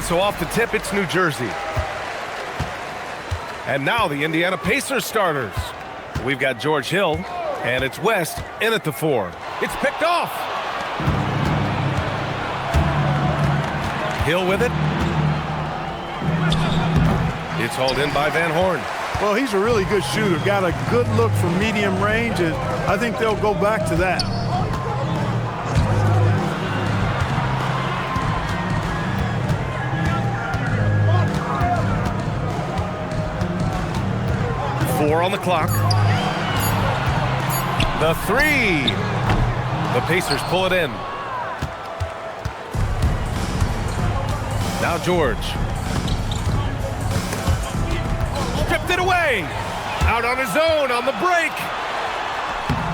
And so off the tip, it's New Jersey. And now the Indiana Pacers starters. We've got George Hill, and it's West in at the 4. It's picked off. Hill with it. It's hauled in by Van Horn. Well, he's a really good shooter. Got a good look from medium range, and I think they'll go back to that. Four on the clock. The 3. The Pacers pull it in. Now George. Stripped it away. Out on his own on the break.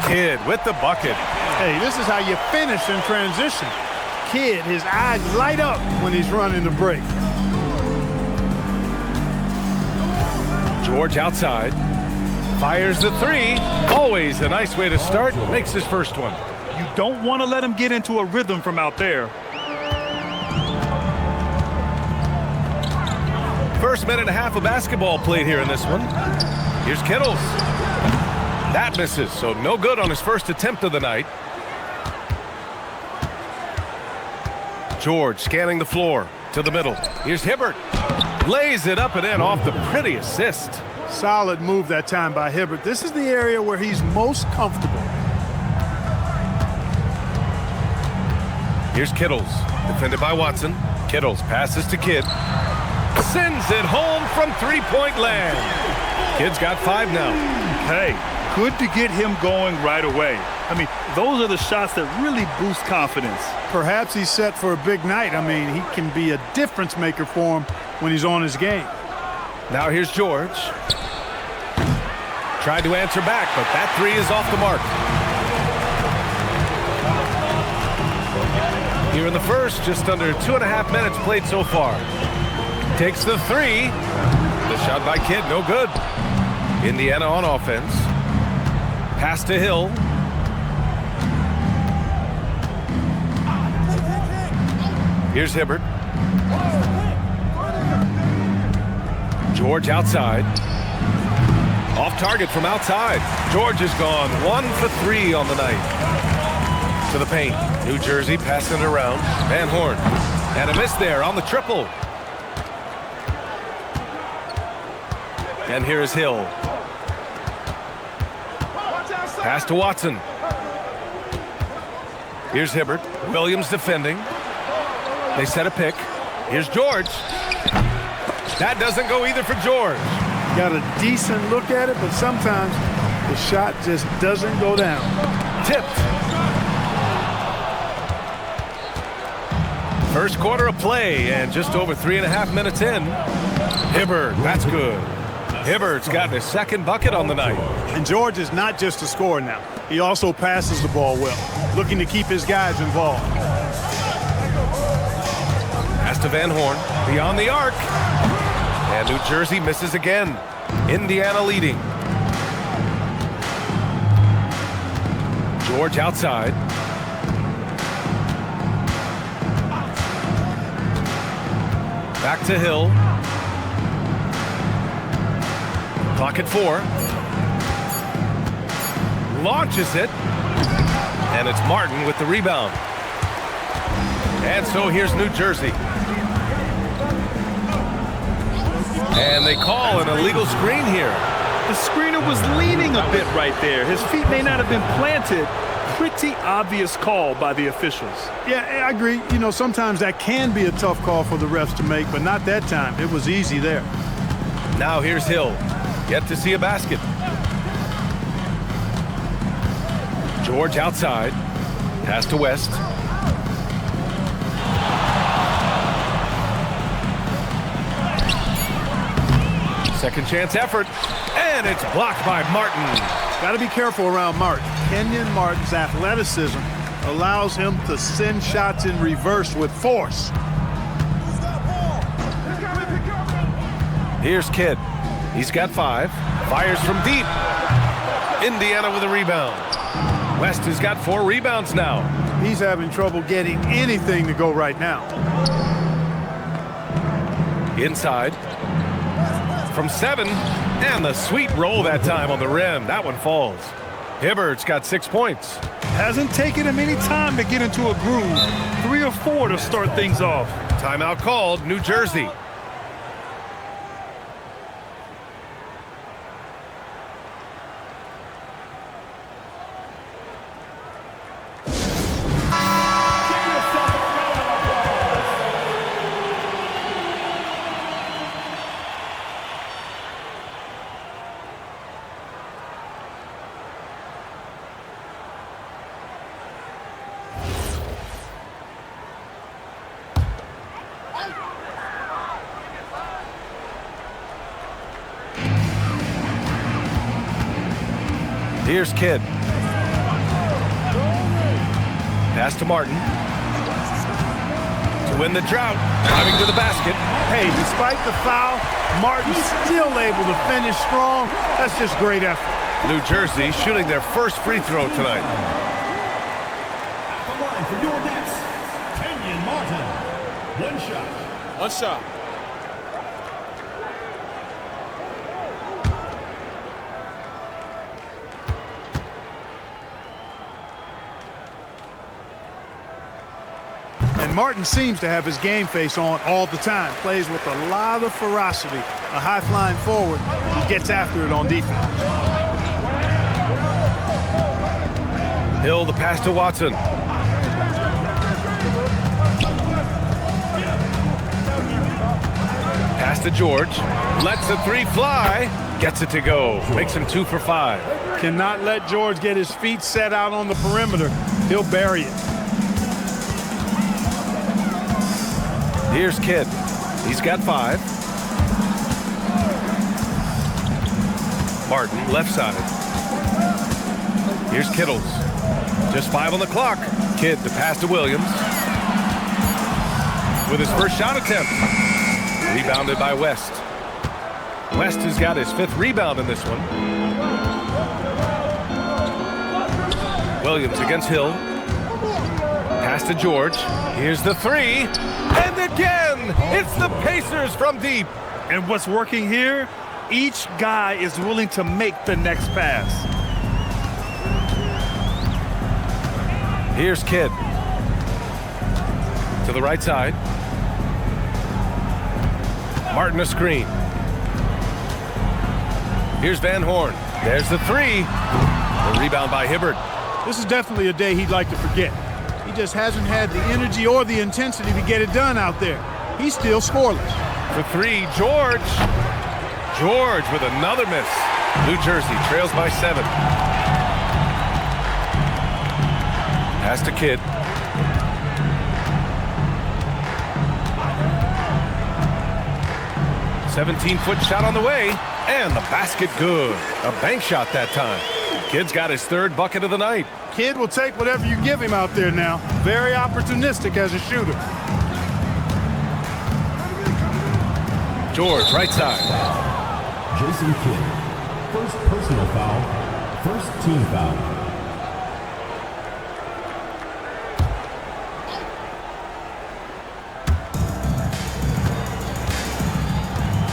Kidd with the bucket. Hey, this is how you finish in transition. Kidd, his eyes light up when he's running the break. George outside. Fires the 3. Always a nice way to start. Makes his first one. You don't want to let him get into a rhythm from out there. First minute and a half of basketball played here in this one. Here's Kittles. That misses, so no good on his first attempt of the night. George scanning the floor to the middle. Here's Hibbert. Lays it up and in off the pretty assist. Solid move that time by Hibbert. This is the area where he's most comfortable. Here's Kittles, defended by Watson. Kittles passes to Kidd. Sends it home from three-point land. Kidd's got 5 now. Hey, good to get him going right away. I mean, those are the shots that really boost confidence. Perhaps he's set for a big night. I mean, he can be a difference maker for him when he's on his game. Now here's George. Tried to answer back, but that 3 is off the mark. Here in the first, just under 2.5 minutes played so far. Takes the 3. The shot by Kidd, no good. Indiana on offense. Pass to Hill. Here's Hibbert. George outside. Off target from outside. George is gone 1 for 3 on the night. To the paint. New Jersey passing it around. Van Horn. And a miss there on the triple. And here is Hill. Pass to Watson. Here's Hibbert. Williams defending. They set a pick. Here's George. That doesn't go either for George. Got a decent look at it, but sometimes the shot just doesn't go down. Tipped. First quarter of play and just over 3.5 minutes in. Hibbert, that's good. Hibbert's got his second bucket on the night. And George is not just a scorer now. He also passes the ball well, looking to keep his guys involved. Pass to Van Horn, beyond the arc. And New Jersey misses again. Indiana leading. George outside. Back to Hill. Clock at 4. Launches it. And it's Martin with the rebound. And so here's New Jersey. And they call an illegal screen here. The screener was leaning a bit right there. His feet may not have been planted. Pretty obvious call by the officials. Yeah, I agree. You know, sometimes that can be a tough call for the refs to make, but not that time. It was easy there. Now here's Hill. Yet to see a basket. George outside. Pass to West. Second chance effort. And it's blocked by Martin. Got to be careful around Martin. Kenyon Martin's athleticism allows him to send shots in reverse with force. Here's Kidd. He's got 5. Fires from deep. Indiana with a rebound. West has got 4 rebounds now. He's having trouble getting anything to go right now. Inside. From 7. And the sweet roll that time on the rim. That one falls. Hibbert's got 6 points. Hasn't taken him any time to get into a groove. 3 or 4 to start things off. Timeout called, New Jersey. Here's Kidd. Pass to Martin. To win the drought. Driving to the basket. Hey, despite the foul, Martin's still able to finish strong. That's just great effort. New Jersey shooting their first free throw tonight. At the line for your Nets, Kenyon Martin. One shot. One shot. And Martin seems to have his game face on all the time. Plays with a lot of ferocity. A high-flying forward. He gets after it on defense. Hill, the pass to Watson. Pass to George. Lets the 3 fly. Gets it to go. Makes him 2 for 5. Cannot let George get his feet set out on the perimeter. He'll bury it. Here's Kidd. He's got 5. Martin, left side. Here's Kittles. Just 5 on the clock. Kidd, the pass to Williams. With his first shot attempt. Rebounded by West. West has got his 5th rebound in this one. Williams against Hill. Pass to George. Here's the 3. And again, it's the Pacers from deep. And what's working here? Each guy is willing to make the next pass. Here's Kidd. To the right side. Martin a screen. Here's Van Horn. There's the 3. The rebound by Hibbert. This is definitely a day he'd like to forget. He just hasn't had the energy or the intensity to get it done out there. He's still scoreless. For 3, George. George with another miss. New Jersey trails by 7. Pass to Kidd. "17-foot shot on the way, and the basket good. A bank shot that time. Kidd's got his 3rd bucket of the night. Kidd will take whatever you give him out there now. Very opportunistic as a shooter. George, right side. Jason Kidd. First personal foul. First team foul.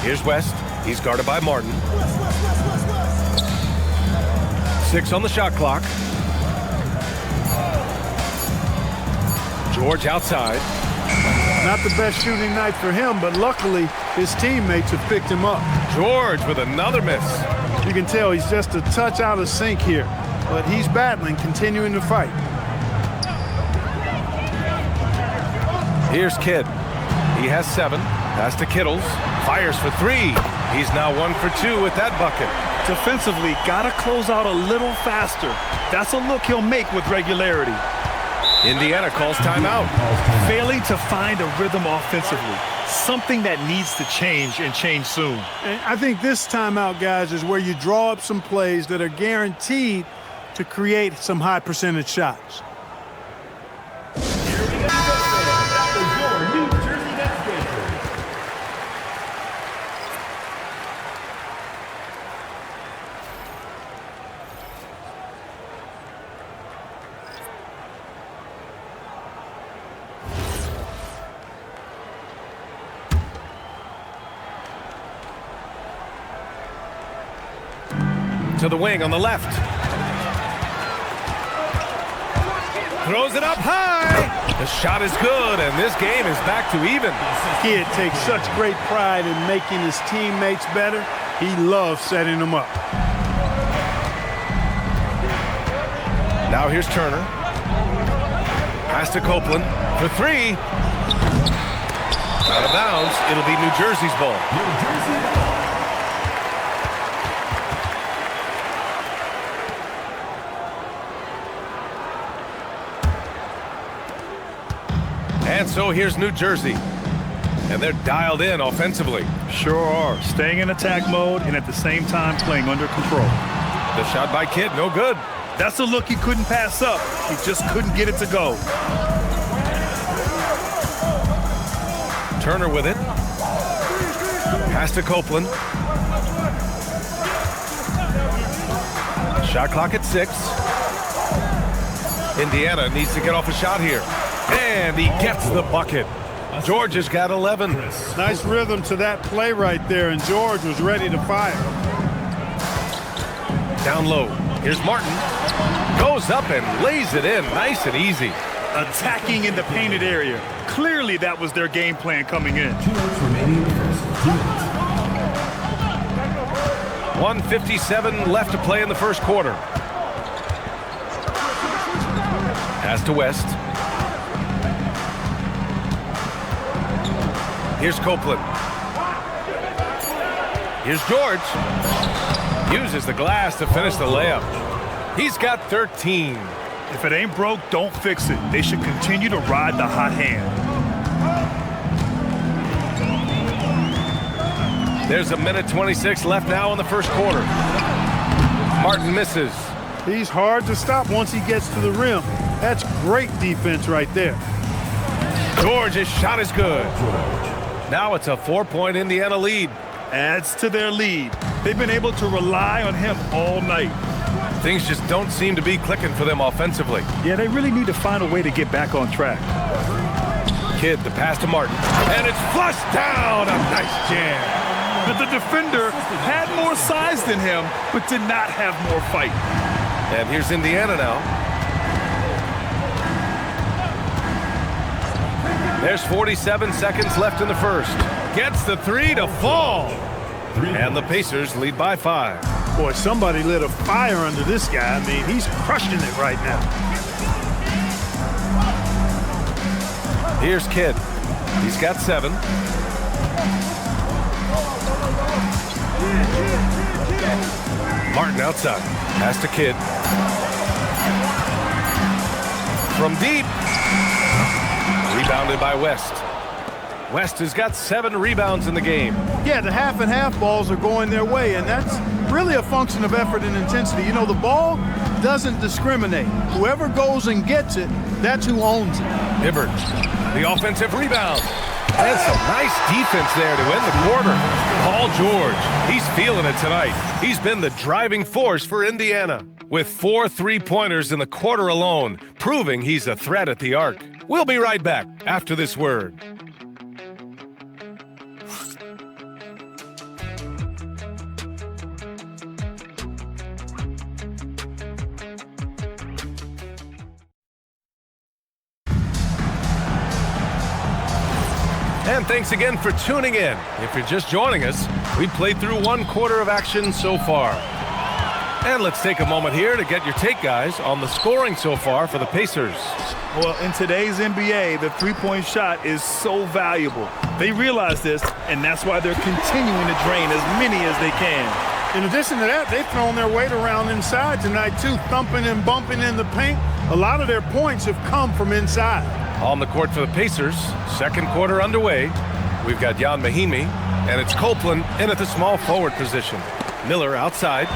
Here's West. He's guarded by Martin. 6 on the shot clock. George outside. Not the best shooting night for him, but luckily his teammates have picked him up. George with another miss. You can tell he's just a touch out of sync here, but he's battling, continuing to fight. Here's Kidd. He has 7. Pass to Kittles. Fires for 3. He's now 1 for 2 with that bucket. Defensively, gotta close out a little faster. That's a look he'll make with regularity. Indiana calls timeout. Failing to find a rhythm offensively. Something that needs to change and change soon. And I think this timeout, guys, is where you draw up some plays that are guaranteed to create some high percentage shots. To the wing on the left. Throws it up high. The shot is good, and this game is back to even. Kid takes such great pride in making his teammates better. He loves setting them up. Now here's Turner. Pass to Copeland for three. Out of bounds. It'll be New Jersey's ball. And so here's New Jersey. And they're dialed in offensively. Sure are. Staying in attack mode and at the same time playing under control. The shot by Kidd, no good. That's a look he couldn't pass up. He just couldn't get it to go. Turner with it. Pass to Copeland. Shot clock at 6. Indiana needs to get off a shot here. And he gets the bucket. George has got 11. Nice rhythm to that play right there, and George was ready to fire. Down low. Here's Martin. Goes up and lays it in nice and easy. Attacking in the painted area. Clearly that was their game plan coming in. 1:57 left to play in the first quarter. Pass to West. Here's Copeland. Here's George. Uses the glass to finish the layup. He's got 13. If it ain't broke, don't fix it. They should continue to ride the hot hand. There's a minute 26 left now in the first quarter. Martin misses. He's hard to stop once he gets to the rim. That's great defense right there. George's shot is good. Now it's a 4-point Indiana lead. Adds to their lead. They've been able to rely on him all night. Things just don't seem to be clicking for them offensively. Yeah, they really need to find a way to get back on track. Kidd, the pass to Martin. And it's flushed down. A nice jam. But the defender had more size than him, but did not have more fight. And here's Indiana now. There's 47 seconds left in the first. Gets the three to fall. And the Pacers lead by 5. Boy, somebody lit a fire under this guy. I mean, he's crushing it right now. Here's Kidd. He's got 7. Martin outside. Pass to Kidd. From deep. Rebounded by West. West has got 7 rebounds in the game. Yeah, the half and half balls are going their way, and that's really a function of effort and intensity. You know, the ball doesn't discriminate. Whoever goes and gets it, that's who owns it. Hibbert, the offensive rebound. And some nice defense there to end the quarter. Paul George, he's feeling it tonight. He's been the driving force for Indiana with 4 3-pointers in the quarter alone, proving he's a threat at the arc. We'll be right back after this word. And thanks again for tuning in. If you're just joining us, we played through 1 quarter of action so far. And let's take a moment here to get your take, guys, on the scoring so far for the Pacers. Well, in today's NBA, the three-point shot is so valuable. They realize this, and that's why they're continuing to drain as many as they can. In addition to that, they've thrown their weight around inside tonight, too, thumping and bumping in the paint. A lot of their points have come from inside. On the court for the Pacers, second quarter underway. We've got Jan Mahimi, and it's Copeland in at the small forward position. Miller outside.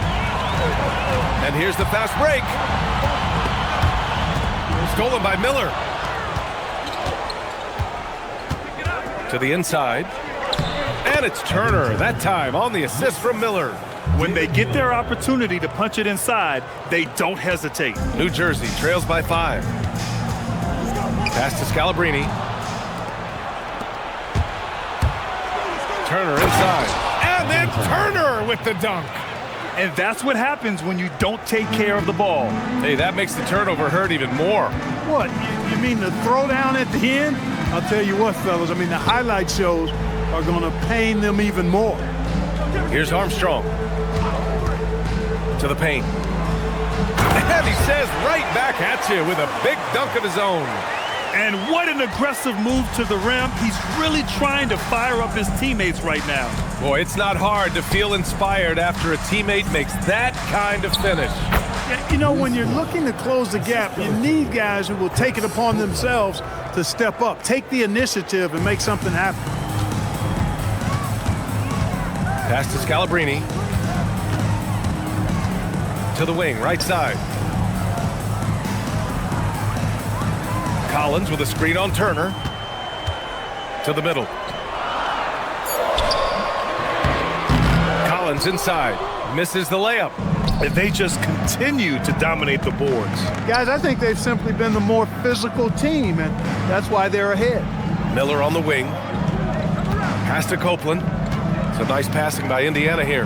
And here's the fast break. Stolen by Miller. To the inside. And it's Turner, that time on the assist from Miller. When they get their opportunity to punch it inside, they don't hesitate. New Jersey trails by 5. Pass to Scalabrini. Turner inside. And then Turner with the dunk. And that's what happens when you don't take care of the ball. Hey, that makes the turnover hurt even more. What, you mean the throwdown at the end? I'll tell you what, fellas, I mean, the highlight shows are going to pain them even more. Here's Armstrong. To the paint. And he says right back at you with a big dunk of his own. And what an aggressive move to the rim. He's really trying to fire up his teammates right now. Boy, it's not hard to feel inspired after a teammate makes that kind of finish. You know, when you're looking to close the gap, you need guys who will take it upon themselves to step up, take the initiative, and make something happen. Pass to Scalabrini. To the wing, right side. Collins with a screen on Turner. To the middle. Collins inside. Misses the layup. And they just continue to dominate the boards. Guys, I think they've simply been the more physical team, and that's why they're ahead. Miller on the wing. Pass to Copeland. Some nice passing by Indiana here.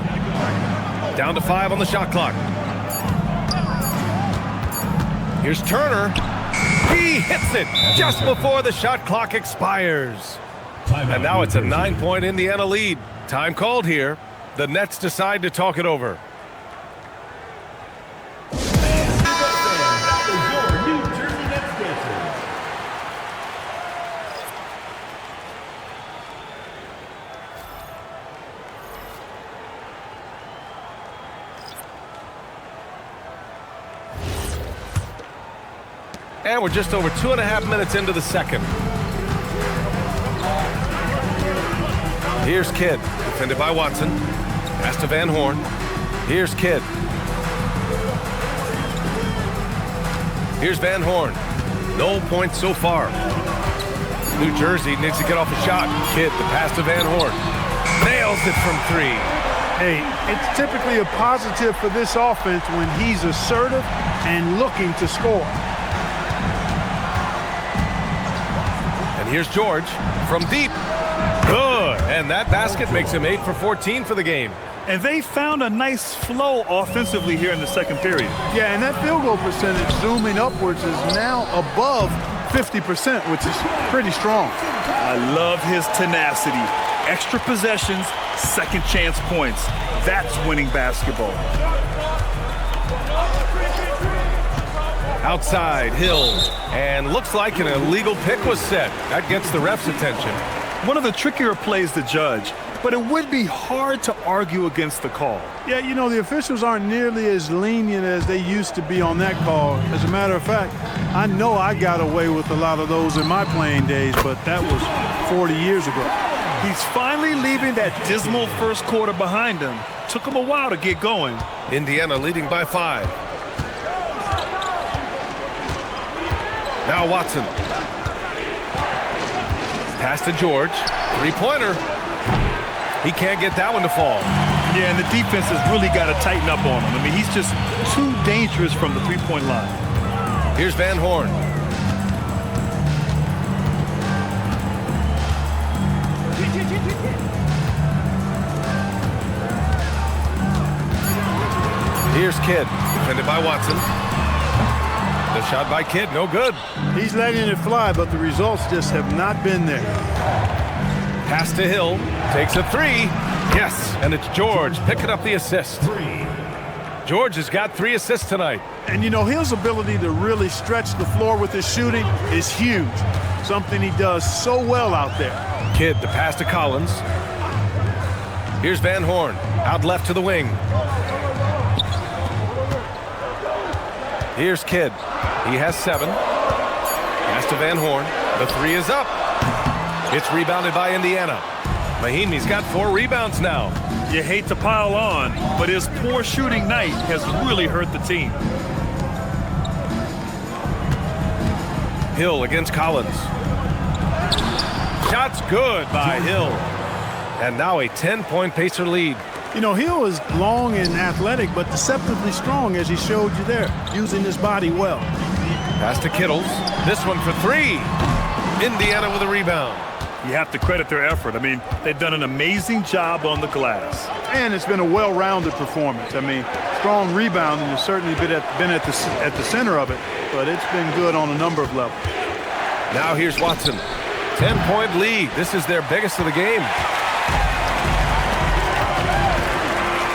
Down to 5 on the shot clock. Here's Turner. He hits it just before the shot clock expires. And now it's a 9-point Indiana lead. Time called here. The Nets decide to talk it over. And we're just over 2.5 minutes into the second. Here's Kidd, defended by Watson. Pass to Van Horn. Here's Kidd. Here's Van Horn. No points so far. New Jersey needs to get off a shot. Kidd, the pass to Van Horn. Nails it from 3. Hey, it's typically a positive for this offense when he's assertive and looking to score. And here's George from deep. Good. And that basket makes him 8 for 14 for the game. And they found a nice flow offensively here in the second period. Yeah, and that field goal percentage zooming upwards is now above 50%, which is pretty strong. I love his tenacity. Extra possessions, second chance points. That's winning basketball. Outside, Hill. And looks like an illegal pick was set. That gets the ref's attention. One of the trickier plays to judge, but it would be hard to argue against the call. Yeah, you know, the officials aren't nearly as lenient as they used to be on that call. As a matter of fact, I know I got away with a lot of those in my playing days, but that was 40 years ago. He's finally leaving that dismal first quarter behind him. Took him a while to get going. Indiana leading by 5. Now Watson. Pass to George. 3-pointer. He can't get that one to fall. Yeah, and the defense has really got to tighten up on him. I mean, he's just too dangerous from the three-point line. Here's Van Horn. Here's Kidd, defended by Watson. The shot by Kidd, no good. He's letting it fly, but the results just have not been there. Pass to Hill, takes a 3. Yes, and it's George picking up the assist. George has got 3 assists tonight. And you know, his ability to really stretch the floor with his shooting is huge. Something he does so well out there. Kidd, the pass to Collins. Here's Van Horn, out left to the wing. Here's Kidd. He has 7. Pass to Van Horn. The 3 is up. It's rebounded by Indiana. Mahinmi's got 4 rebounds now. You hate to pile on, but his poor shooting night has really hurt the team. Hill against Collins. Shot's good by Hill. And now a 10-point Pacer lead. You know, Hill is long and athletic, but deceptively strong, as he showed you there, using his body well. Pass to Kittles. This one for 3. Indiana with a rebound. You have to credit their effort. I mean, they've done an amazing job on the glass. And it's been a well-rounded performance. I mean, strong rebounding has certainly been at the center of it, but it's been good on a number of levels. Now here's Watson. 10-point lead. This is their biggest of the game.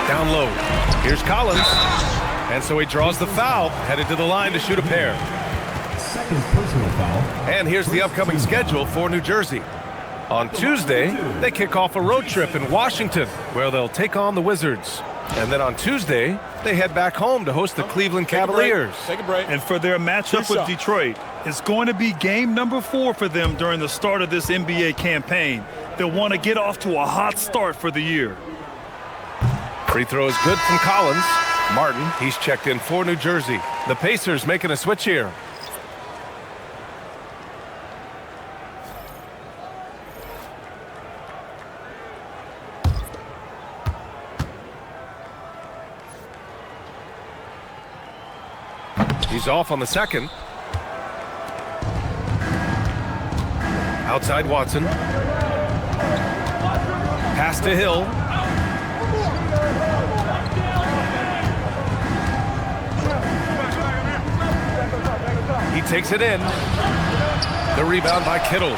Down low. Here's Collins. And so he draws the foul, headed to the line to shoot a pair. Second personal foul. And here's the upcoming schedule for New Jersey. On Tuesday, they kick off a road trip in Washington, where they'll take on the Wizards. And then on Tuesday, they head back home to host the Cleveland Cavaliers. Take a break. And for their matchup with Detroit, it's going to be game number 4 for them during the start of this NBA campaign. They'll want to get off to a hot start for the year. Free throw is good from Collins. Martin, he's checked in for New Jersey. The Pacers making a switch here. He's off on the second. Outside Watson. Pass to Hill. He takes it in. The rebound by Kittles.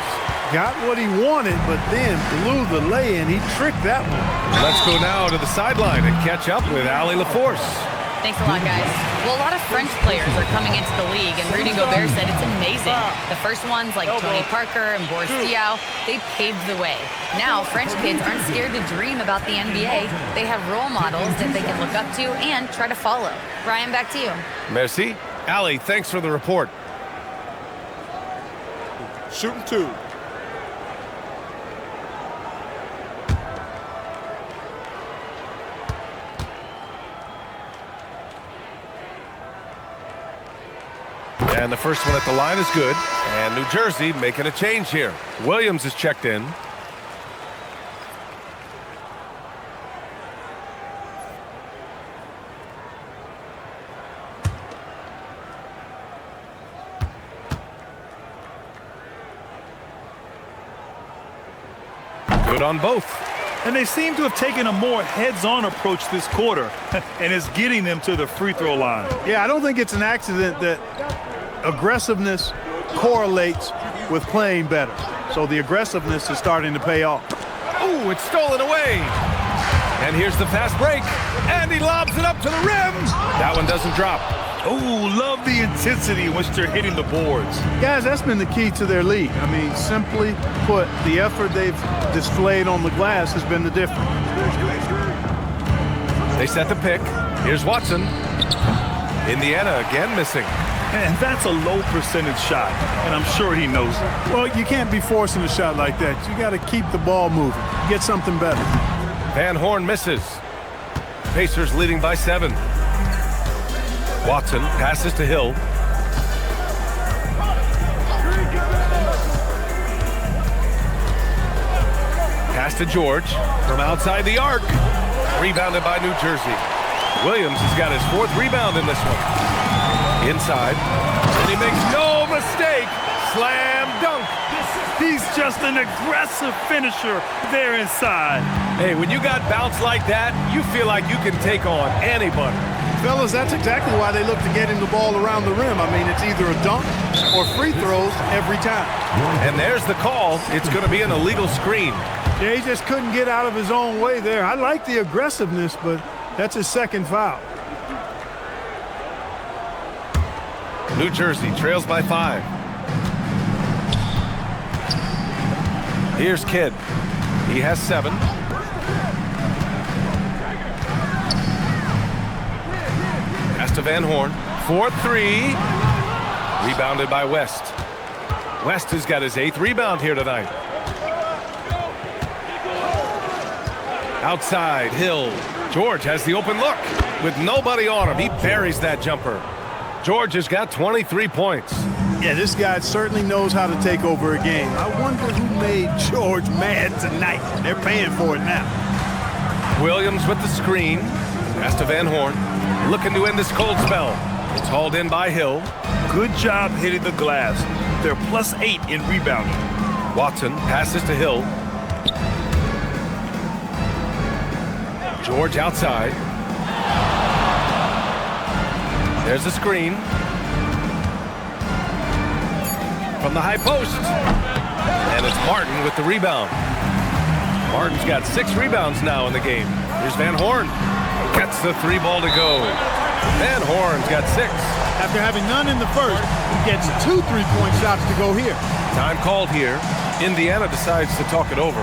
Got what he wanted, but then blew the lay-in. He tricked that one. Let's go now to the sideline and catch up with Allie LaForce. Thanks a lot, guys. Well, a lot of French players are coming into the league, and Rudy Gobert said it's amazing. The first ones, like Tony Parker and Boris Diaw, they paved the way. Now, French kids aren't scared to dream about the NBA. They have role models that they can look up to and try to follow. Ryan, back to you. Merci. Allie, thanks for the report. Shooting 2. And the first one at the line is good. And New Jersey making a change here. Williams is checked in. Good on both. And they seem to have taken a more heads-on approach this quarter, and it's getting them to the free throw line. Yeah, I don't think it's an accident that aggressiveness correlates with playing better. So the aggressiveness is starting to pay off. Oh, it's stolen away. And here's the fast break. And he lobs it up to the rim. That one doesn't drop. Oh, love the intensity in which they're hitting the boards. Guys, that's been the key to their lead. I mean, simply put, the effort they've displayed on the glass has been the difference. They set the pick. Here's Watson. Indiana again missing. And that's a low percentage shot, and I'm sure he knows it. Well, you can't be forcing a shot like that. You got to keep the ball moving. Get something better. Van Horn misses. Pacers leading by 7. Watson passes to Hill. Pass to George from outside the arc. Rebounded by New Jersey. Williams has got his 4th rebound in this one. Inside. And he makes no mistake. Slam dunk. He's just an aggressive finisher there inside. Hey, when you got bounce like that, you feel like you can take on anybody. Fellas, that's exactly why they look to get him the ball around the rim. I mean, it's either a dunk or free throws every time. And there's the call. It's going to be an illegal screen. Yeah, he just couldn't get out of his own way there. I like the aggressiveness, but that's his 2nd foul. New Jersey trails by 5. Here's Kidd. He has 7. Pass to Van Horn. 4-3. Rebounded by West. West has got his 8th rebound here tonight. Outside, Hill. George has the open look. With nobody on him, he buries that jumper. George has got 23 points. Yeah, this guy certainly knows how to take over a game. I wonder who made George mad tonight. They're paying for it now. Williams with the screen. Pass to Van Horn. Looking to end this cold spell. It's hauled in by Hill. Good job hitting the glass. They're +8 in rebounding. Watson passes to Hill. George outside. There's the screen. From the high post. And it's Martin with the rebound. Martin's got 6 rebounds now in the game. Here's Van Horn. Gets the 3 ball to go. Van Horn's got 6. After having none in the first, he gets 2 3-point shots to go here. Time called here. Indiana decides to talk it over.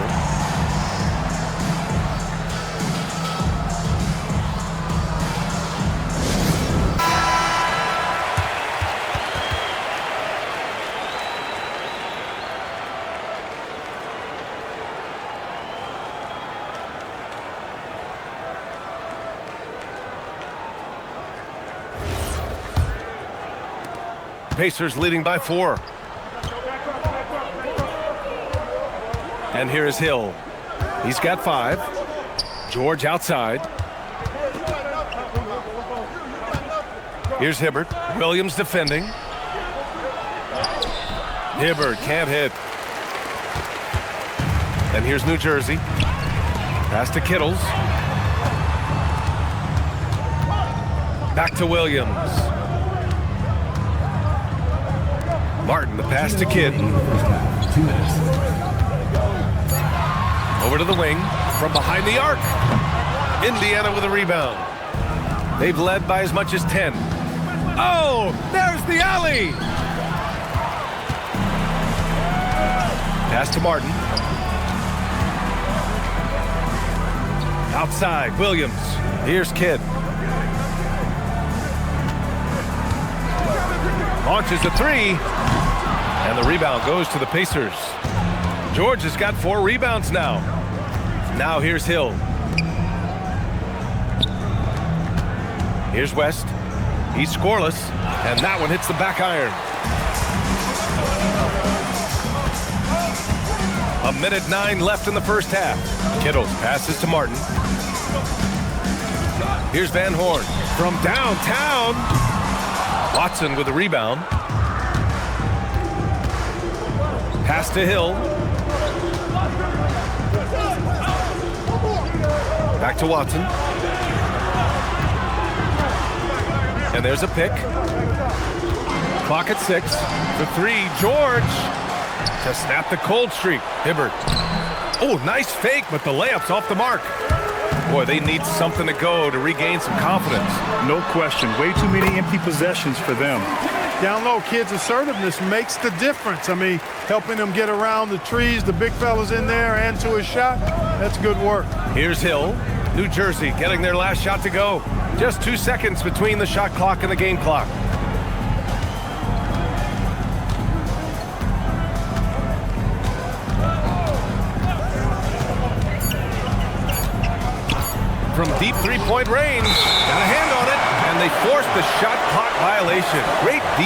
Pacers leading by 4. And here is Hill. He's got 5. George outside. Here's Hibbert. Williams defending. Hibbert can't hit. And here's New Jersey. Pass to Kittles. Back to Williams. Martin, the pass to Kidd. 2 minutes. Over to the wing, from behind the arc. Indiana with a rebound. They've led by as much as 10. Oh, there's the alley. Pass to Martin. Outside, Williams. Here's Kidd. Launches the 3. And the rebound goes to the Pacers. George has got 4 rebounds now. Now here's Hill. Here's West. He's scoreless. And that one hits the back iron. 1:09 left in the first half. Kittles passes to Martin. Here's Van Horn from downtown. Watson with the rebound. Pass to Hill. Back to Watson. And there's a pick. Clock at 6. The 3, George. To snap the cold streak. Hibbert. Oh, nice fake, but the layup's off the mark. Boy, they need something to go to regain some confidence. No question. Way too many empty possessions for them. Down low, kids' assertiveness makes the difference. I mean, helping them get around the trees, the big fellas in there, and to a shot, that's good work. Here's Hill. New Jersey getting their last shot to go. Just 2 seconds between the shot clock and the game clock. From deep 3-point range. Got a hand on it, and they forced the shot clock violation. Great D.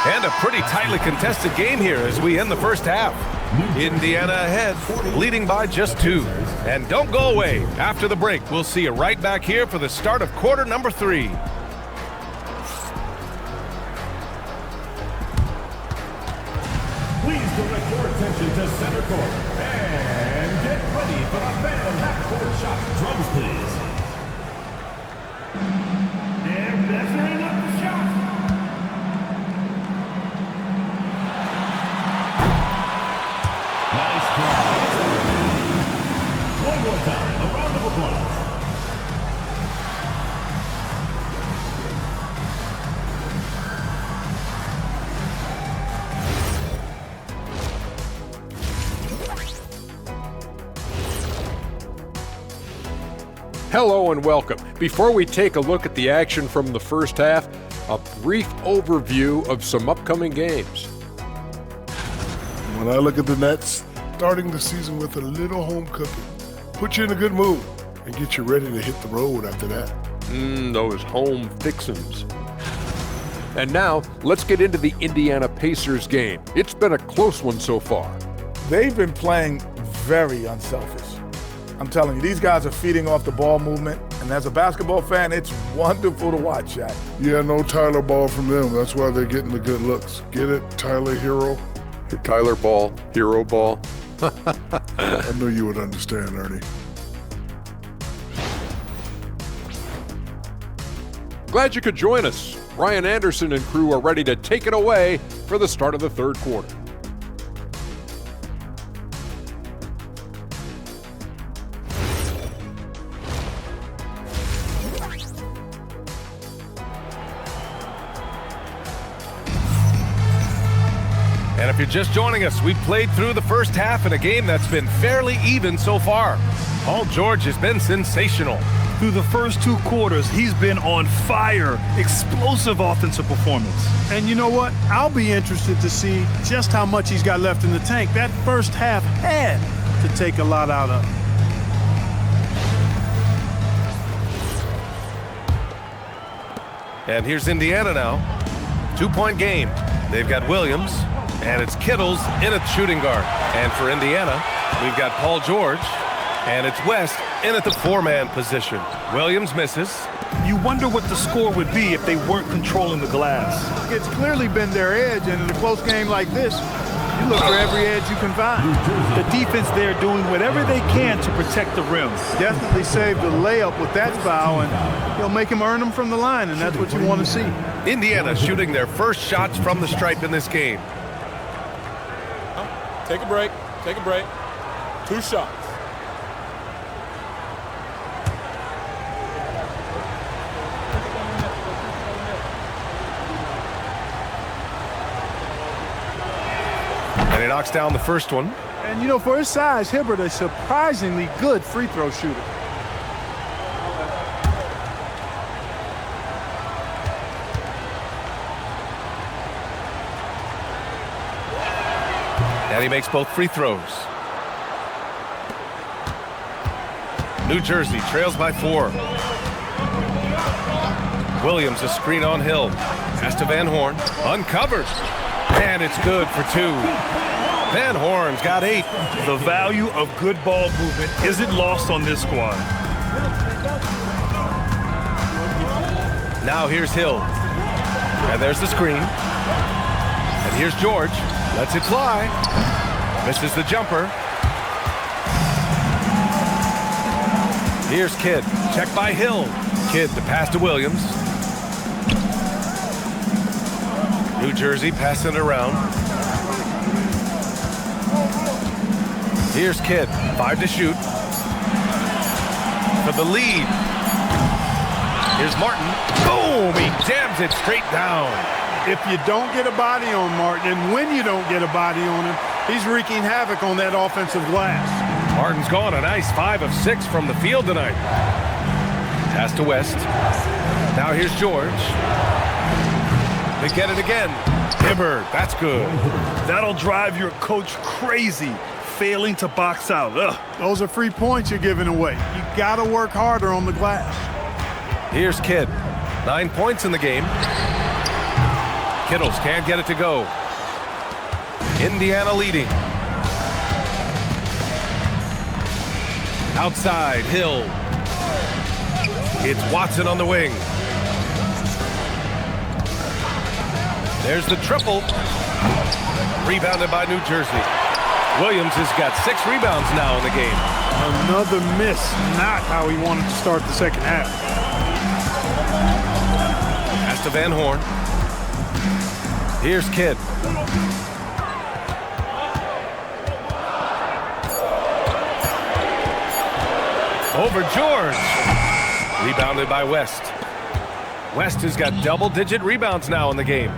And a pretty tightly contested game here as we end the first half. Indiana ahead, leading by just 2. And don't go away. After the break, we'll see you right back here for the start of quarter number 3. Please direct your attention to center court. And get ready for the Phantom half-court shot. Drums, please. They're measuring up the shot. Nice try. One more time. A round of applause. Hello and welcome. Before we take a look at the action from the first half, a brief overview of some upcoming games. When I look at the Nets, starting the season with a little home cooking, put you in a good mood and get you ready to hit the road after that. Those home fixins'. And now, let's get into the Indiana Pacers game. It's been a close one so far. They've been playing very unselfish. I'm telling you, these guys are feeding off the ball movement, and as a basketball fan, it's wonderful to watch, Shaq. Yeah, no Tyler Ball from them. That's why they're getting the good looks. Get it, Tyler Hero? Tyler Ball, Hero Ball. I knew you would understand, Ernie. Glad you could join us. Ryan Anderson and crew are ready to take it away for the start of the third quarter. And if you're just joining us, we've played through the first half in a game that's been fairly even so far. Paul George has been sensational. Through the first 2 quarters, he's been on fire. Explosive offensive performance. And you know what? I'll be interested to see just how much he's got left in the tank. That first half had to take a lot out of him. And here's Indiana now. 2-point game. They've got Williams, and it's Kittles in at shooting guard. And for Indiana, we've got Paul George, and it's West in at the 4-man position. Williams misses. You wonder what the score would be if they weren't controlling the glass. It's clearly been their edge, and in a close game like this, you look for every edge you can find. The defense there doing whatever they can to protect the rim. Definitely saved the layup with that foul, and he'll make him earn them from the line, and that's what you want to see. Indiana shooting their first shots from the stripe in this game. Take a break. Take a break. 2 shots. And he knocks down the first one. And, you know, for his size, Hibbert, a surprisingly good free throw shooter. And he makes both free throws. New Jersey trails by 4. Williams a screen on Hill. Pass to Van Horn. Uncovered. And it's good for 2. Van Horn's got 8. The value of good ball movement isn't lost on this squad. Now here's Hill. And there's the screen. And here's George. Lets it fly. Misses the jumper. Here's Kidd. Check by Hill. Kidd the pass to Williams. New Jersey passing it around. Here's Kidd. 5 to shoot. For the lead. Here's Martin. Boom! He jams it straight down. If you don't get a body on Martin, and when you don't get a body on him, he's wreaking havoc on that offensive glass. Martin's gone a nice 5 of 6 from the field tonight. Pass to West. Now here's George. They get it again. Hibbert, that's good. That'll drive your coach crazy, failing to box out. Ugh. Those are free points you're giving away. You got to work harder on the glass. Here's Kidd. 9 points in the game. Kittles can't get it to go. Indiana leading. Outside, Hill. It's Watson on the wing. There's the triple. Rebounded by New Jersey. Williams has got 6 rebounds now in the game. Another miss. Not how he wanted to start the second half. Pass to Van Horn. Here's Kidd. Over George. Rebounded by West. West has got double-digit rebounds now in the game.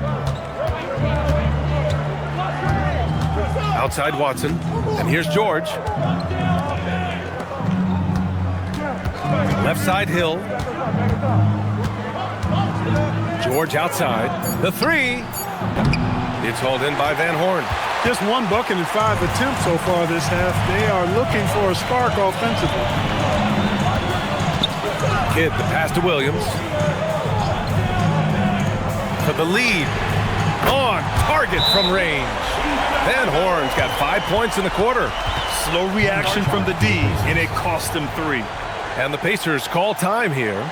Outside Watson. And here's George. Left side Hill. George outside. The 3. It's hauled in by Van Horn. Just 1 bucket in 5 attempts so far this half. They are looking for a spark offensively. Kidd the pass to Williams. For the lead. On target from range. Van Horn's got 5 points in the quarter. Slow reaction from the D, and it cost them 3. And the Pacers call time here.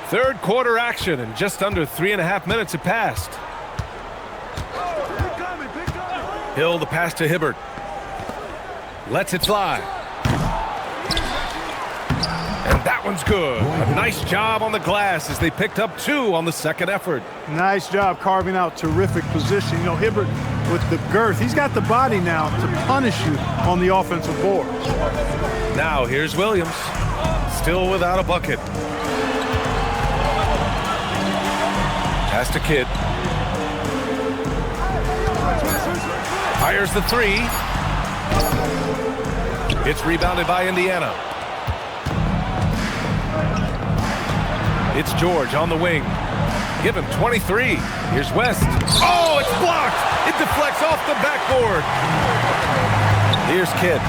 Third quarter action, and just under 3.5 minutes have passed. Hill, the pass to Hibbert. Lets it fly. And that one's good. A nice job on the glass as they picked up 2 on the second effort. Nice job carving out terrific position. You know, Hibbert with the girth, he's got the body now to punish you on the offensive boards. Now here's Williams, still without a bucket. Pass to Kidd. Fires the 3. It's rebounded by Indiana. It's George on the wing. Give him 23. Here's West. Oh, it's blocked. It deflects off the backboard. Here's Kidd.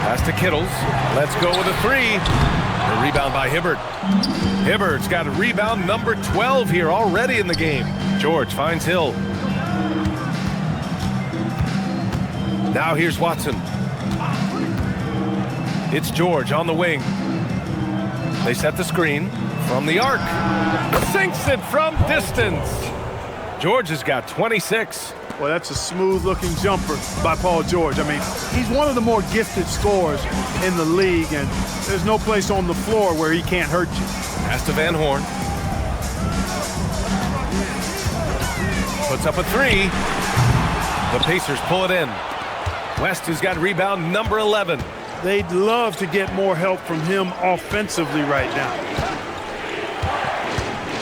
Pass to Kittles. Let's go with a 3. A rebound by Hibbert. Hibbert's got a rebound number 12 here already in the game. George finds Hill. Now here's Watson. It's George on the wing. They set the screen from the arc. Sinks it from distance. George has got 26. Well, that's a smooth-looking jumper by Paul George. I mean, he's one of the more gifted scorers in the league, and there's no place on the floor where he can't hurt you. Pass to Van Horn. Puts up a 3. The Pacers pull it in. West has got rebound number 11. They'd love to get more help from him offensively right now.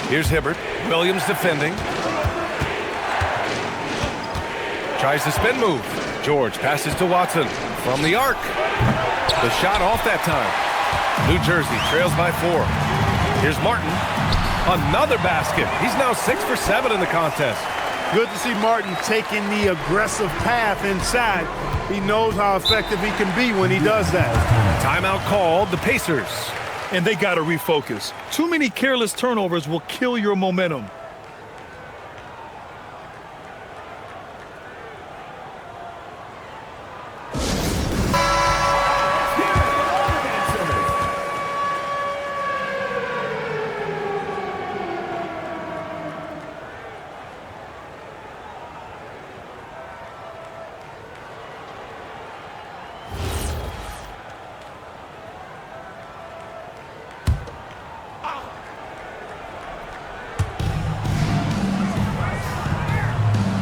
Here's Hibbert. Williams defending. Tries the spin move. George passes to Watson from the arc. The shot off that time. New Jersey trails by 4. Here's Martin. Another basket. He's now 6 for 7 in the contest. Good to see Martin taking the aggressive path inside. He knows how effective he can be when he does that. Timeout called, the Pacers. And they got to refocus. Too many careless turnovers will kill your momentum.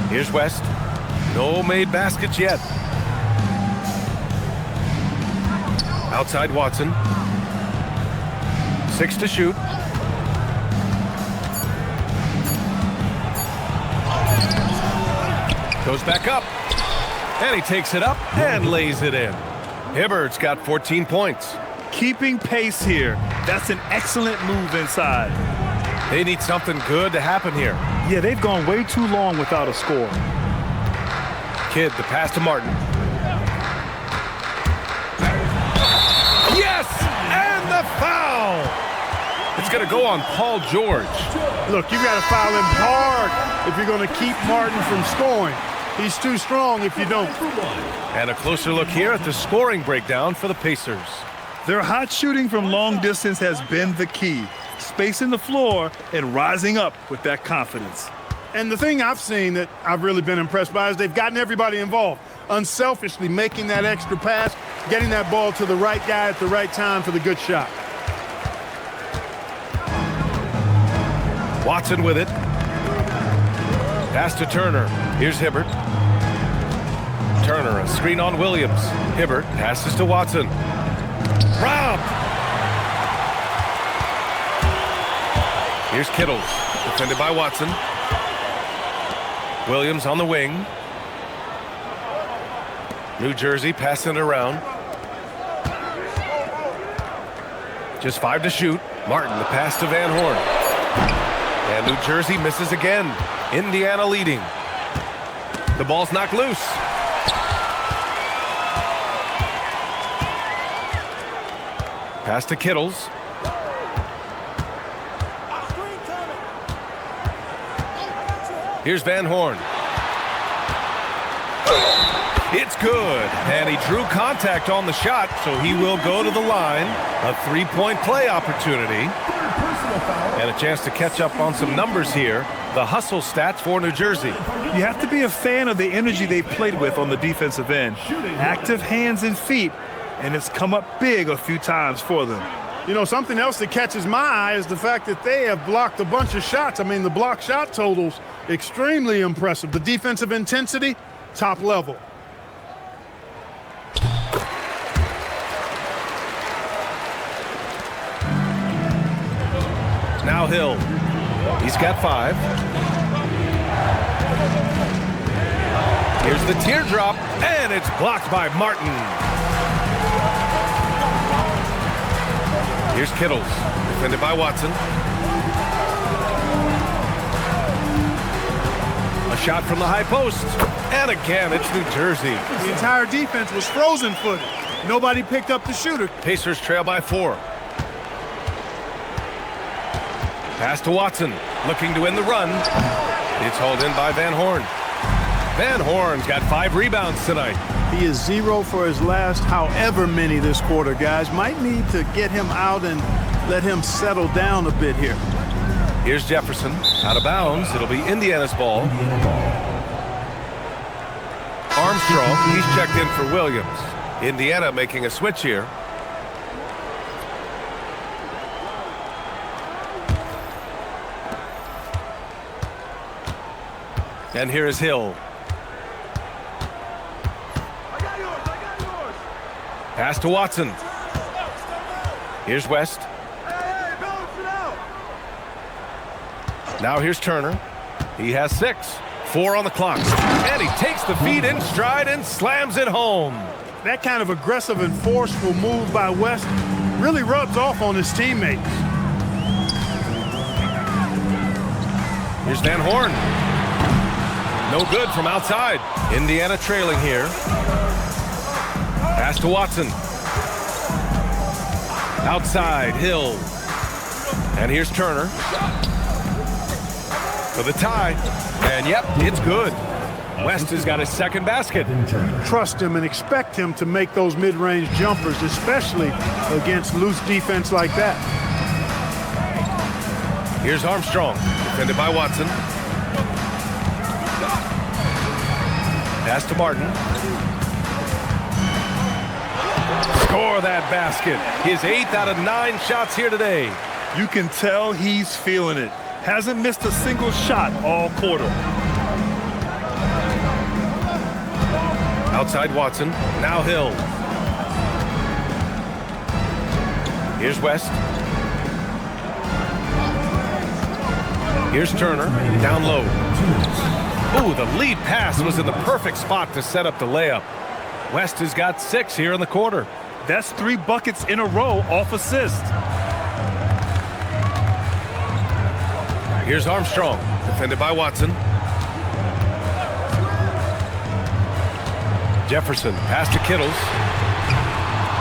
Here's West. No made baskets yet. Outside Watson. 6 to shoot. Goes back up. And he takes it up and lays it in. Hibbert's got 14 points. Keeping pace here. That's an excellent move inside. They need something good to happen here. Yeah, they've gone way too long without a score. Kidd, the pass to Martin. Yes! And the foul! It's going to go on Paul George. Look, you got to foul him hard if you're going to keep Martin from scoring. He's too strong if you don't. And a closer look here at the scoring breakdown for the Pacers. Their hot shooting from long distance has been the key. Spacing the floor and rising up with that confidence. And the thing I've seen that I've really been impressed by is they've gotten everybody involved, unselfishly making that extra pass, getting that ball to the right guy at the right time for the good shot. Watson with it. Pass to Turner. Here's Hibbert. Turner, a screen on Williams. Hibbert passes to Watson. Rob! Here's Kittles, defended by Watson. Williams on the wing. New Jersey passing it around. Just 5 to shoot. Martin, the pass to Van Horn. And New Jersey misses again. Indiana leading. The ball's knocked loose. Pass to Kittles. Here's Van Horn. It's good. And he drew contact on the shot, so he will go to the line. A 3-point play opportunity. And a chance to catch up on some numbers here. The hustle stats for New Jersey. You have to be a fan of the energy they played with on the defensive end. Active hands and feet, and it's come up big a few times for them. You know, something else that catches my eye is the fact that they have blocked a bunch of shots. I mean, the block shot totals, extremely impressive. The defensive intensity, top level. Now Hill. He's got 5. Here's the teardrop, and it's blocked by Martin. Here's Kittles, defended by Watson. A shot from the high post, and again, it's New Jersey. The entire defense was frozen-footed. Nobody picked up the shooter. Pacers trail by 4. Pass to Watson, looking to win the run. It's hauled in by Van Horn. Van Horn's got 5 rebounds tonight. He is 0 for his last however many this quarter, guys. Might need to get him out and let him settle down a bit here. Here's Jefferson, out of bounds. It'll be Indiana's ball. Armstrong, he's checked in for Williams. Indiana making a switch here. And here is Hill. Pass to Watson. Here's West. Now here's Turner. He has 6. 4 on the clock. And he takes the feed in stride and slams it home. That kind of aggressive and forceful move by West really rubs off on his teammates. Here's Van Horn. No good from outside. Indiana trailing here. Pass to Watson. Outside, Hill. And here's Turner. For the tie. And yep, it's good. West has got his second basket. Trust him and expect him to make those mid-range jumpers, especially against loose defense like that. Here's Armstrong, defended by Watson. Pass to Martin. Score that basket. His 8th out of 9 shots here today. You can tell he's feeling it. Hasn't missed a single shot all quarter. Outside Watson. Now Hill. Here's West. Here's Turner. Down low. Ooh, the lead pass was in the perfect spot to set up the layup. West has got 6 here in the quarter. That's 3 buckets in a row off assist. Here's Armstrong, defended by Watson. Jefferson, pass to Kittles.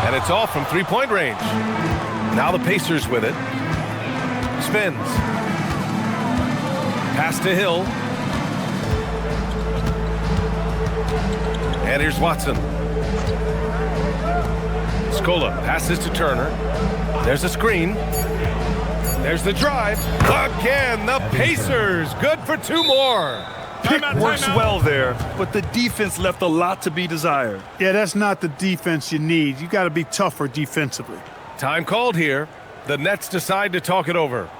And it's off from 3-point range. Now the Pacers with it. Spins. Pass to Hill. And here's Watson. Scola passes to Turner. There's a screen. There's the drive. Again, the Pacers. Good for 2 more. Pick works well there, but the defense left a lot to be desired. Yeah, that's not the defense you need. You got to be tougher defensively. Time called here. The Nets decide to talk it over.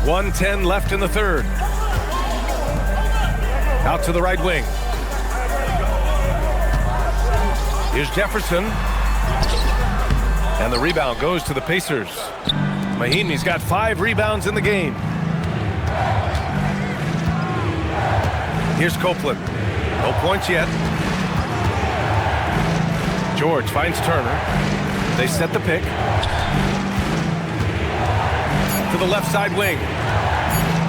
.110 left in the third. Out to the right wing. Here's Jefferson. And the rebound goes to the Pacers. Mahinmi's got 5 rebounds in the game. Here's Copeland. No points yet. George finds Turner. They set the pick. To the left side wing.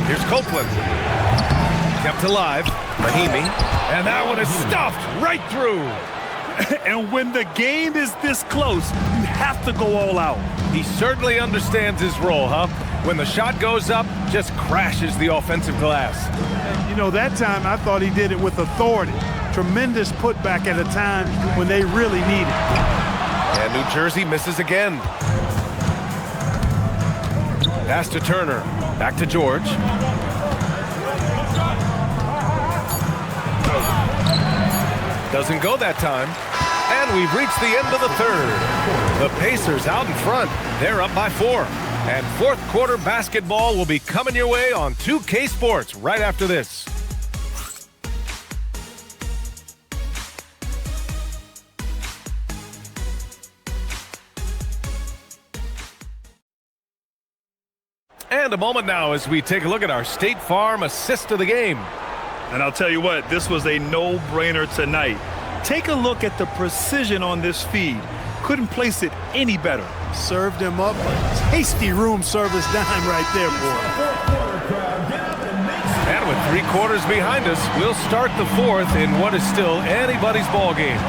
Here's Copeland. Kept alive. Mahinmi. And that one is stuffed right through. And when the game is this close, you have to go all out. He certainly understands his role, huh? When the shot goes up, just crashes the offensive glass. You know, that time I thought he did it with authority. Tremendous putback at a time when they really need it. And New Jersey misses again. Pass to Turner. Back to George. Doesn't go that time. And we've reached the end of the third. The Pacers out in front. They're up by 4. And fourth quarter basketball will be coming your way on 2K Sports right after this. And a moment now as we take a look at our State Farm assist of the game. And I'll tell you what, this was a no-brainer tonight. Take a look at the precision on this feed. Couldn't place it any better. Served him up a tasty room service dime right there, boy. And with 3 quarters behind us, we'll start the fourth in what is still anybody's ball game.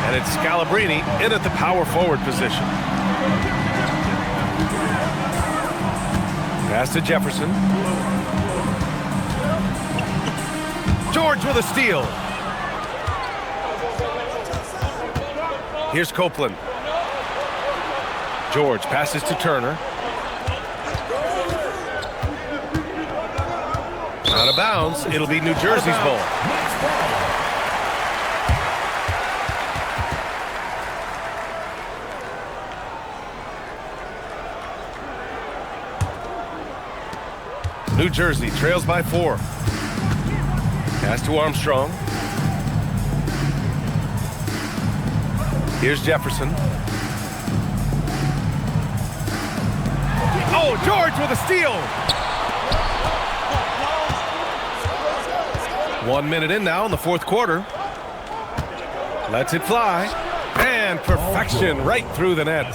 And it's Scalabrine in at the power forward position. Pass to Jefferson. George with a steal. Here's Copeland. George passes to Turner. Out of bounds. It'll be New Jersey's ball. New Jersey trails by 4. Pass to Armstrong. Here's Jefferson. Oh, George with a steal. 1 minute in now in the fourth quarter. Lets it fly. And perfection right through the net.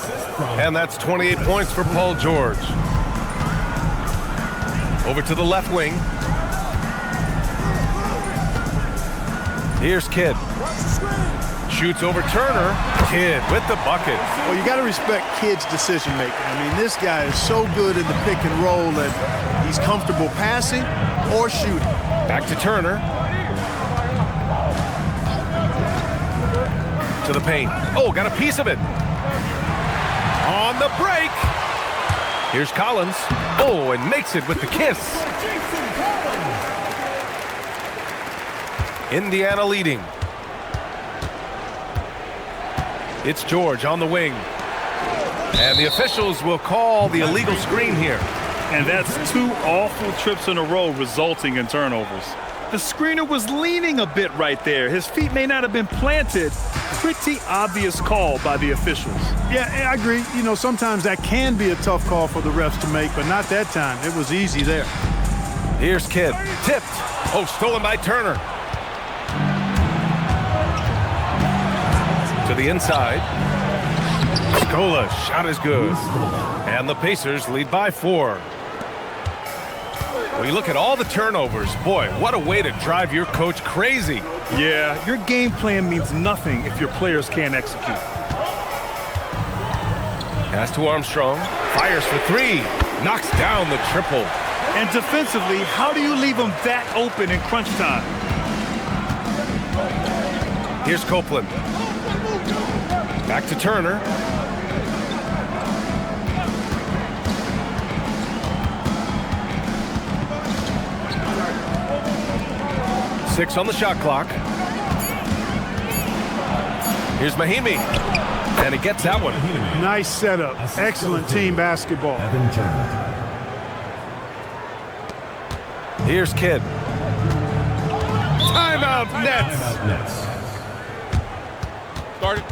And that's 28 points for Paul George. Over to the left wing. Here's Kidd. Shoots over Turner. Kidd with the bucket. Well, you got to respect Kidd's decision making. I mean, this guy is so good in the pick and roll that he's comfortable passing or shooting. Back to Turner. To the paint. Oh, got a piece of it. On the break. Here's Collins. Oh, and makes it with the kiss. Indiana leading. It's George on the wing. And the officials will call the illegal screen here. And that's 2 awful trips in a row resulting in turnovers. The screener was leaning a bit right there. His feet may not have been planted. Pretty obvious call by the officials. Yeah, I agree. You know, sometimes that can be a tough call for the refs to make, but not that time. It was easy there. Here's Kidd. Tipped. Oh, stolen by Turner. To the inside. Scola, shot is good. And the Pacers lead by 4. When you look at all the turnovers, boy, what a way to drive your coach crazy. Yeah, your game plan means nothing if your players can't execute. Pass to Armstrong. Fires for 3. Knocks down the triple. And defensively, how do you leave them that open in crunch time? Here's Copeland. Back to Turner. Six on the shot clock. Here's Mahinmi. And he gets that one. Nice setup. Excellent team basketball. Here's Kidd. Timeout Nets. Started.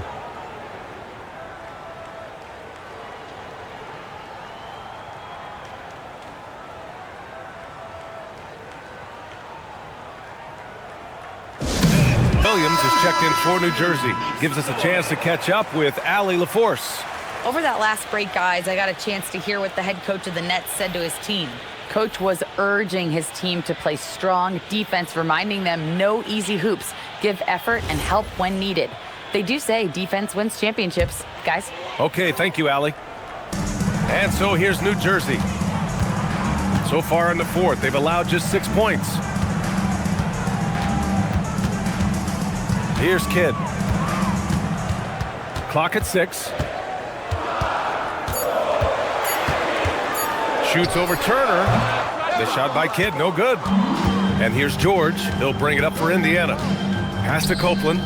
Williams is checked in for New Jersey. Gives us a chance to catch up with Allie LaForce. Over that last break, guys, I got a chance to hear what the head coach of the Nets said to his team. Coach was urging his team to play strong defense, reminding them no easy hoops, give effort and help when needed. They do say defense wins championships, guys. Okay, thank you, Allie. And so here's New Jersey. So far in the fourth, they've allowed just 6 points. Here's Kidd. Clock at 6. Shoots over Turner. The shot by Kidd, no good. And here's George. He'll bring it up for Indiana. Pass to Copeland.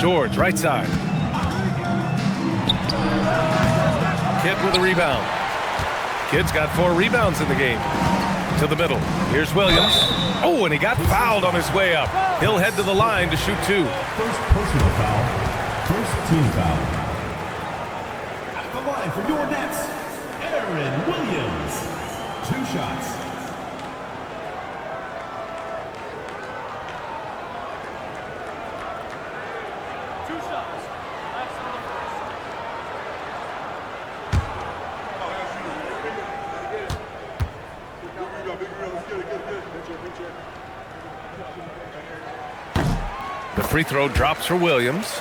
George, right side. Kidd with a rebound. Kidd's got 4 rebounds in the game. To the middle. Here's Williams. Oh, and he got fouled on his way up. He'll head to the line to shoot 2. First personal foul. First team foul. At the line for your Nets, Aaron Williams. 2 shots. The free throw drops for Williams.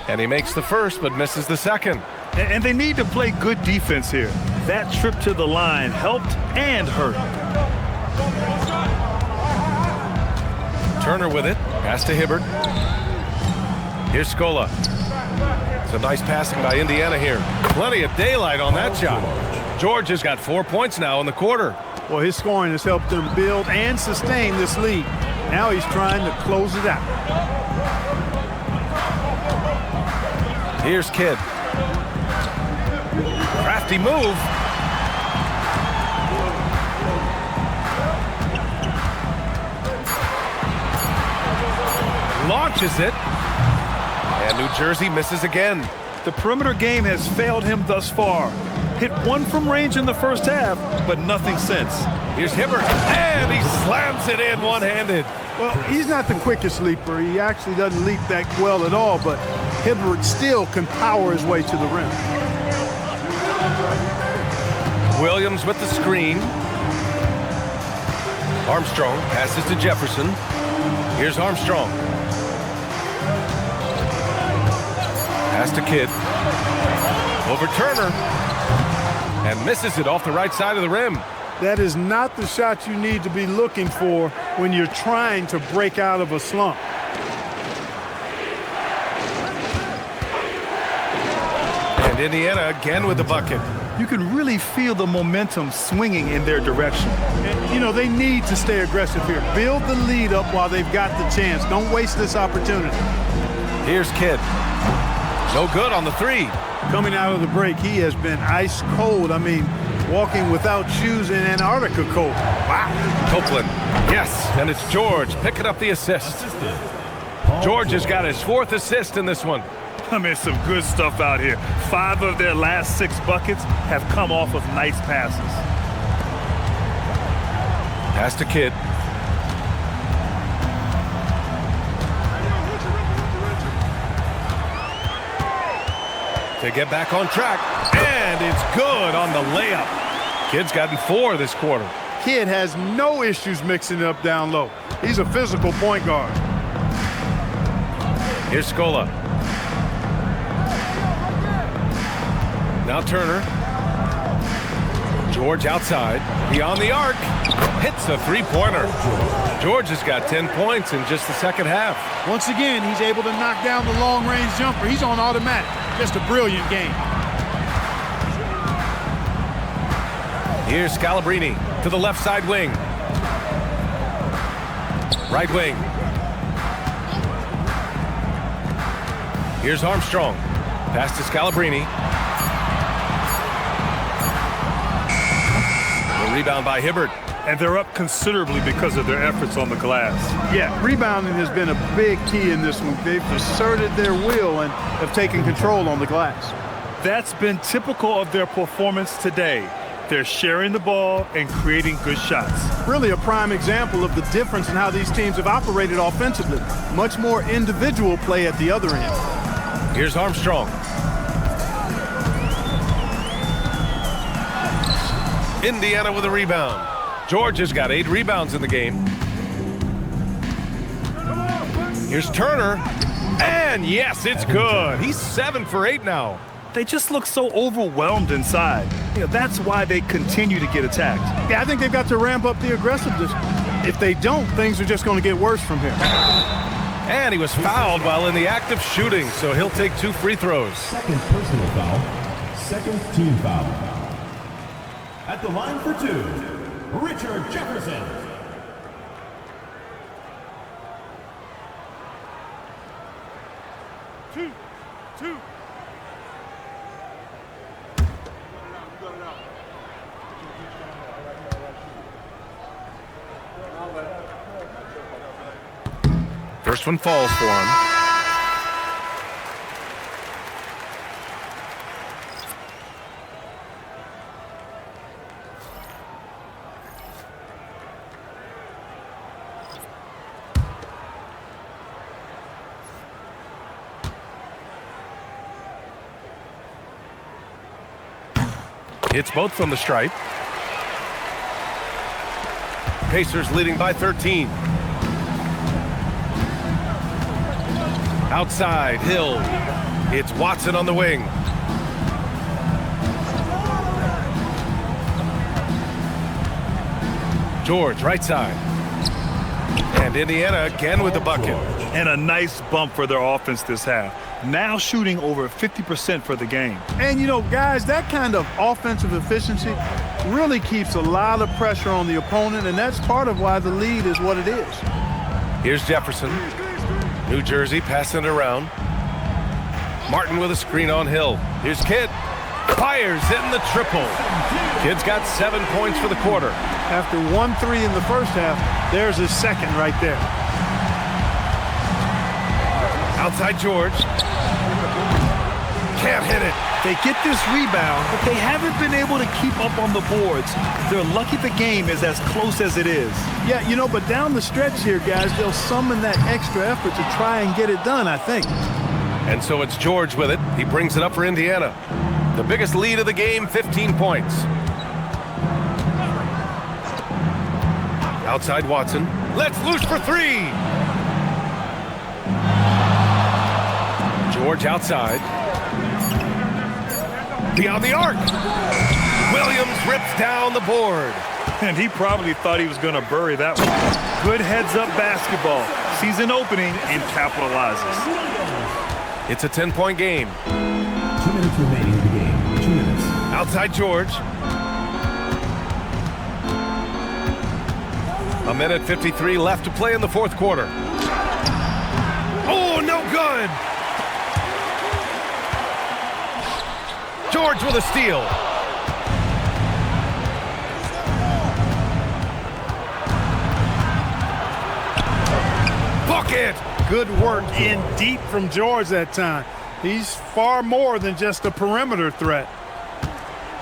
And he makes the first, but misses the second. And they need to play good defense here. That trip to the line helped and hurt. Turner with it. Pass to Hibbert. Here's Scola. Some nice passing by Indiana here. Plenty of daylight on that shot. George has got 4 points now in the quarter. Well, his scoring has helped them build and sustain this lead. Now he's trying to close it out. Here's Kidd. Crafty move. Launches it. And New Jersey misses again. The perimeter game has failed him thus far. Hit 1 from range in the first half, but nothing since. Here's Hibbert, and he slams it in one-handed. Well, he's not the quickest leaper. He actually doesn't leap that well at all, but Hibbert still can power his way to the rim. Williams with the screen. Armstrong passes to Jefferson. Here's Armstrong. Pass to Kidd. Over Turner. And misses it off the right side of the rim. That is not the shot you need to be looking for when you're trying to break out of a slump. And Indiana again with the bucket. You can really feel the momentum swinging in their direction. And, you know, they need to stay aggressive here. Build the lead up while they've got the chance. Don't waste this opportunity. Here's Kidd. No good on the 3. Coming out of the break, he has been ice cold. I mean, walking without shoes in Antarctica cold. Wow. Copeland. Yes, and it's George picking up the assist. George has got his 4th assist in this one. I mean, some good stuff out here. 5 of their last 6 buckets have come off of nice passes. Pass to Kidd. To get back on track, and it's good on the layup. Kidd's gotten 4 this quarter. Kidd has no issues mixing it up down low. He's a physical point guard. Here's Scola. Now Turner. George outside. Beyond the arc. Hits a 3-pointer. George has got 10 points in just the second half. Once again, he's able to knock down the long-range jumper. He's on automatic. Just a brilliant game. Here's Scalabrini to the left side wing. Right wing. Here's Armstrong. Pass to Scalabrini. Rebound by Hibbert. And they're up considerably because of their efforts on the glass. Yeah, rebounding has been a big key in this one. They've asserted their will and have taken control on the glass. That's been typical of their performance today. They're sharing the ball and creating good shots. Really a prime example of the difference in how these teams have operated offensively. Much more individual play at the other end. Here's Armstrong. Indiana with a rebound. George has got 8 rebounds in the game. Here's Turner. And yes, it's good. He's 7 for 8 now. They just look so overwhelmed inside. That's why they continue to get attacked. Yeah, I think they've got to ramp up the aggressiveness. If they don't, things are just going to get worse from here. And he was fouled while in the act of shooting, so he'll take 2 free throws. Second personal foul. Second team foul. At the line for 2, Richard Jefferson. Two. First one falls for him. Hits both from the stripe. Pacers leading by 13. Outside, Hill. It's Watson on the wing. George, right side. And Indiana again with the bucket. And a nice bump for their offense this half. Now shooting over 50% for the game. And, guys, that kind of offensive efficiency really keeps a lot of pressure on the opponent, and that's part of why the lead is what it is. Here's Jefferson. New Jersey passing it around. Martin with a screen on Hill. Here's Kidd. Fires hitting the triple. Kidd's got 7 points for the quarter. After 1-3 in the first half, there's his second right there. Outside George. Can't hit it. They get this rebound, but they haven't been able to keep up on the boards. They're lucky the game is as close as it is. Yeah, but down the stretch here, guys, they'll summon that extra effort to try and get it done, I think. And so it's George with it. He brings it up for Indiana. The biggest lead of the game, 15 points. Outside Watson. Let's loose for 3. George outside. Beyond the arc. Williams rips down the board. And he probably thought he was going to bury that one. Good heads-up basketball. Sees an opening and capitalizes. It's a 10-point game. 2 minutes remaining in the game. 2 minutes. Outside George. A minute 53 left to play in the fourth quarter. Oh, no good. George with a steal. Bucket. Good work in deep from George that time. He's far more than just a perimeter threat.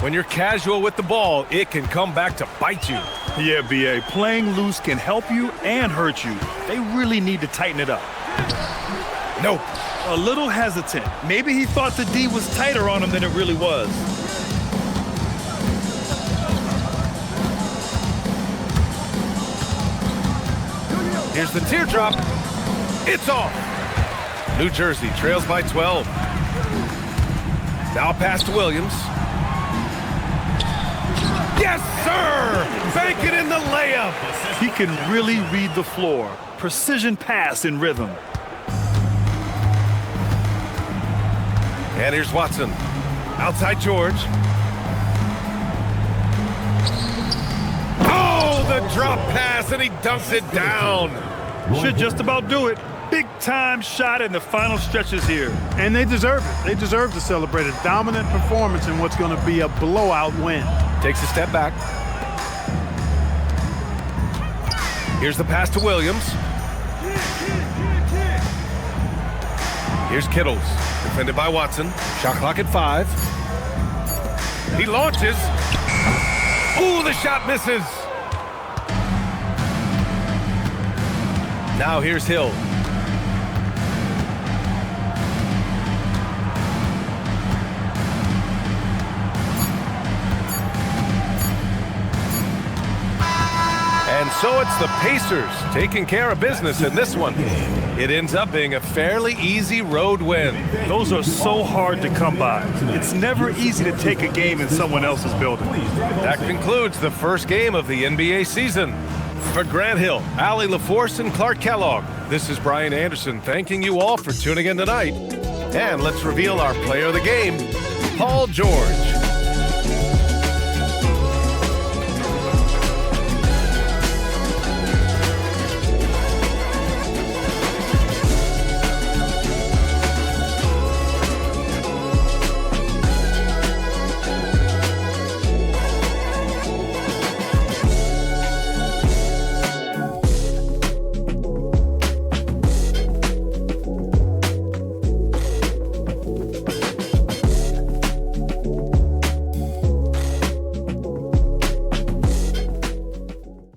When you're casual with the ball, it can come back to bite you. Yeah, B.A., playing loose can help you and hurt you. They really need to tighten it up. Nope. A little hesitant. Maybe he thought the D was tighter on him than it really was. Here's the teardrop. It's off. New Jersey trails by 12. Now pass to Williams. Yes, sir! Bank it in the layup. He can really read the floor. Precision pass in rhythm. And here's Watson. Outside George. Oh, the drop pass, and he dunks it down. Should just about do it. Big time shot in the final stretches here. And they deserve it. They deserve to celebrate a dominant performance in what's going to be a blowout win. Takes a step back. Here's the pass to Williams. Here's Kittles, defended by Watson. Shot clock at 5. He launches. Ooh, the shot misses. Now here's Hill. And so it's the Pacers taking care of business in this one. It ends up being a fairly easy road win. Those are so hard to come by. It's never easy to take a game in someone else's building. That concludes the first game of the NBA season. For Grant Hill, Allie LaForce, and Clark Kellogg, this is Brian Anderson thanking you all for tuning in tonight. And let's reveal our player of the game, Paul George.